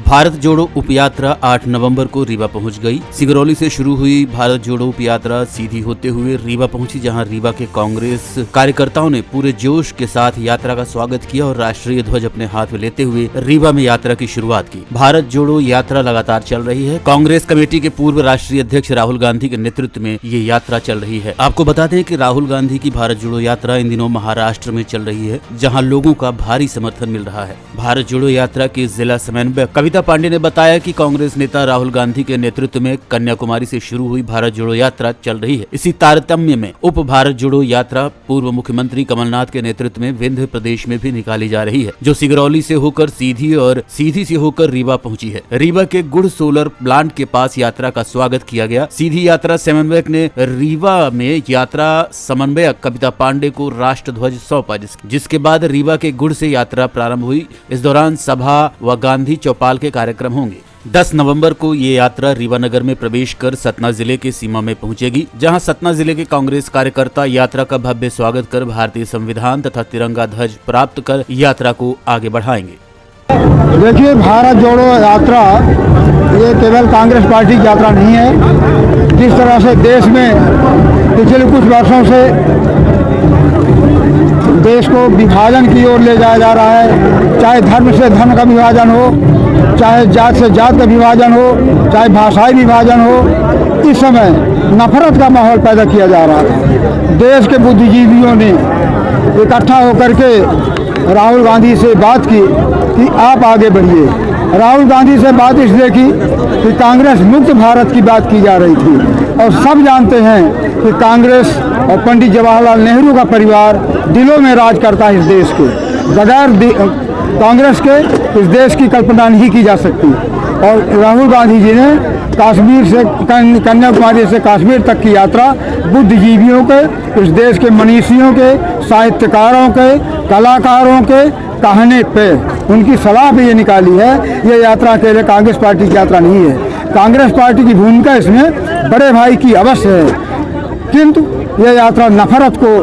भारत जोड़ो उप यात्रा 8 नवंबर को रीवा पहुंच गई। सिंगरौली से शुरू हुई भारत जोड़ो उप यात्रा सीधी होते हुए रीवा पहुंची, जहां रीवा के कांग्रेस कार्यकर्ताओं ने पूरे जोश के साथ यात्रा का स्वागत किया और राष्ट्रीय ध्वज अपने हाथ में लेते हुए रीवा में यात्रा की शुरुआत की। भारत जोड़ो यात्रा लगातार चल रही है। कांग्रेस कमेटी के पूर्व राष्ट्रीय अध्यक्ष राहुल गांधी के नेतृत्व में ये यात्रा चल रही है। आपको बता दें कि राहुल गांधी की भारत जोड़ो यात्रा इन दिनों महाराष्ट्र में चल रही है, जहाँ लोगों का भारी समर्थन मिल रहा है। भारत जोड़ो यात्रा के जिला समन्वयक कविता पांडे ने बताया कि कांग्रेस नेता राहुल गांधी के नेतृत्व में कन्याकुमारी से शुरू हुई भारत जोड़ो यात्रा चल रही है। इसी तारतम्य में उप भारत जोड़ो यात्रा पूर्व मुख्यमंत्री कमलनाथ के नेतृत्व में विंध्य प्रदेश में भी निकाली जा रही है, जो सिंगरौली से होकर सीधी से होकर रीवा पहुंची है। रीवा के गुड़ सोलर प्लांट के पास यात्रा का स्वागत किया गया। सीधी यात्रा समन्वयक ने रीवा में यात्रा समन्वयक कविता पांडे को राष्ट्र ध्वज सौंपा, जिसके बाद रीवा के गुड़ से यात्रा प्रारंभ हुई। इस दौरान सभा व गांधी चौपाल के कार्यक्रम होंगे। 10 नवंबर को ये यात्रा रीवा नगर में प्रवेश कर सतना जिले के सीमा में पहुंचेगी, जहां सतना जिले के कांग्रेस कार्यकर्ता यात्रा का भव्य स्वागत कर भारतीय संविधान तथा तिरंगा ध्वज प्राप्त कर यात्रा को आगे बढ़ाएंगे। देखिए, भारत जोड़ो यात्रा ये केवल कांग्रेस पार्टी की यात्रा नहीं है। जिस तरह से देश में पिछले कुछ वर्षों से देश को विभाजन की ओर ले जाया जा रहा है, चाहे धर्म से धर्म का विभाजन हो, चाहे जात से जात का विभाजन हो, चाहे भाषाई विभाजन हो, इस समय नफरत का माहौल पैदा किया जा रहा है। देश के बुद्धिजीवियों ने इकट्ठा होकर के राहुल गांधी से बात की कि आप आगे बढ़िए। राहुल गांधी से बात इसलिए की कि कांग्रेस मुक्त भारत की बात की जा रही थी और सब जानते हैं कि कांग्रेस और पंडित जवाहरलाल नेहरू का परिवार दिलों में राज करता है इस देश के। बगैर कांग्रेस के इस देश की कल्पना नहीं की जा सकती। और राहुल गांधी जी ने कश्मीर से कन्याकुमारी से कश्मीर तक की यात्रा बुद्धिजीवियों के, इस देश के मनीषियों के, साहित्यकारों के, कलाकारों के कहने पे, उनकी सलाह पे ये निकाली है। ये यात्रा अकेले कांग्रेस पार्टी की यात्रा नहीं है। कांग्रेस पार्टी की भूमिका इसमें बड़े भाई की अवश्य है, किंतु ये यात्रा नफरत को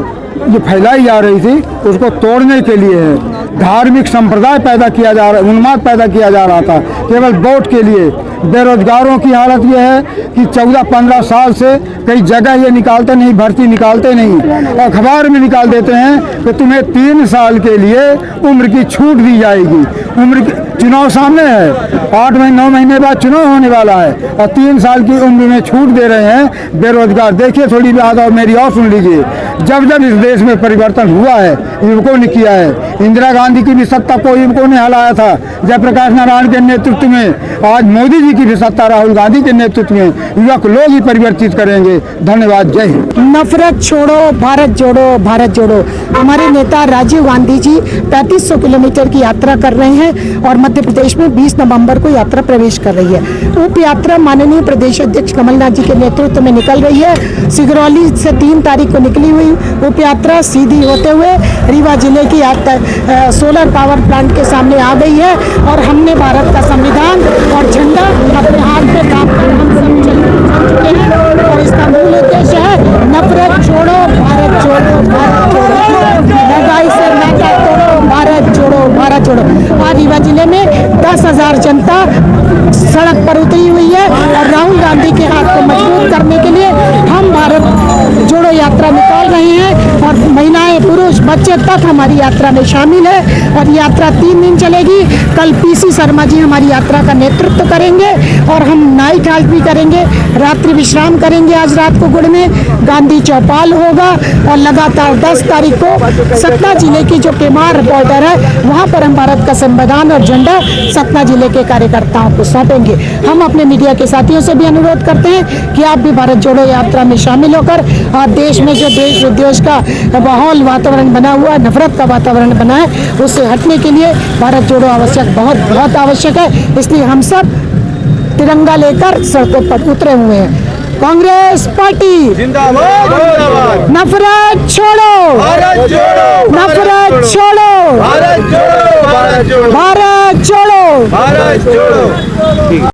जो फैलाई जा रही थी उसको तोड़ने के लिए है। धार्मिक संप्रदाय पैदा किया जा रहा, उन्माद पैदा किया जा रहा था केवल वोट के लिए। बेरोजगारों की हालत यह है कि 14-15 साल से कई जगह ये निकालते नहीं, भर्ती निकालते नहीं, अखबार में निकाल देते हैं कि तुम्हें 3 साल के लिए उम्र की छूट दी जाएगी। उम्र की चुनाव सामने है, 8-9 महीने बाद चुनाव होने वाला है और 3 साल की उम्र में छूट दे रहे हैं बेरोजगार। देखिए थोड़ी बात और मेरी और सुन लीजिए। जब जब इस देश में परिवर्तन हुआ है युवकों ने किया है। इंदिरा गांधी की भी सत्ता को युवकों ने हलाया था जयप्रकाश नारायण के नेतृत्व में। आज मोदी जी की भी सत्ता राहुल गांधी के नेतृत्व में, युवक लोग ही परिवर्तित करेंगे। धन्यवाद, जय हिंद। नफरत छोड़ो, भारत जोड़ो, भारत जोड़ो। हमारे नेता राजीव गांधी जी 3500 किलोमीटर की यात्रा कर रहे हैं और मध्य प्रदेश में 20 नवंबर को यात्रा प्रवेश कर रही है। उप यात्रा माननीय प्रदेश अध्यक्ष कमलनाथ जी के नेतृत्व में निकल रही है। सिंगरौली से 3 तारीख को निकली हुई उप यात्रा सीधी होते हुए रीवा जिले की सोलर पावर प्लांट के सामने आ गई है और हमने भारत का संविधान और झंडा अपने हाथ में थाम कर हम सब चल चुके हैं। और इसका मूल उद्देश्य है नफरत छोड़ो, भारत जोड़ो, भारत जोड़ो, महंगाई से नाता तोड़ो, भारत जोड़ो, भारत जोड़ो। आज रीवा जिले में 10,000 जनता सड़क पर उतरी हुई है और राहुल गांधी के हाथ को मजबूत करने के लिए हम भारत जोड़ो यात्रा निकाल रहे हैं और महिलाएं, पुरुष, बच्चे तक हमारी यात्रा में शामिल है। और यात्रा 3 दिन चलेगी। कल पीसी शर्मा जी हमारी यात्रा का नेतृत्व करेंगे और हम नाइट हाल्ट भी करेंगे, रात्रि विश्राम करेंगे। आज रात को गुड़ में गांधी चौपाल होगा और लगातार 10 तारीख को सतना जिले की जो केमार बॉर्डर है वहाँ पर हम भारत का संविधान और झंडा सतना जिले के कार्यकर्ताओं को सौंपेंगे। हम अपने मीडिया के साथियों से भी अनुरोध करते हैं कि आप भी भारत जोड़ो यात्रा में शामिल होकर और देश में जो देश विद्वेष का माहौल वातावरण बना हुआ, नफरत का वातावरण बना है, उससे हटने के लिए भारत जोड़ो आवश्यक, बहुत आवश्यक है। इसलिए हम सब तिरंगा लेकर सड़कों पर उतरे हुए हैं। कांग्रेस पार्टी जिंदाबाद, जिंदाबाद। नफरत छोड़ो, भारत जोड़ो, नफरत छोड़ो, भारत जोड़ो, भारत जोड़ो, भारत जोड़ो, भारत जोड़ो।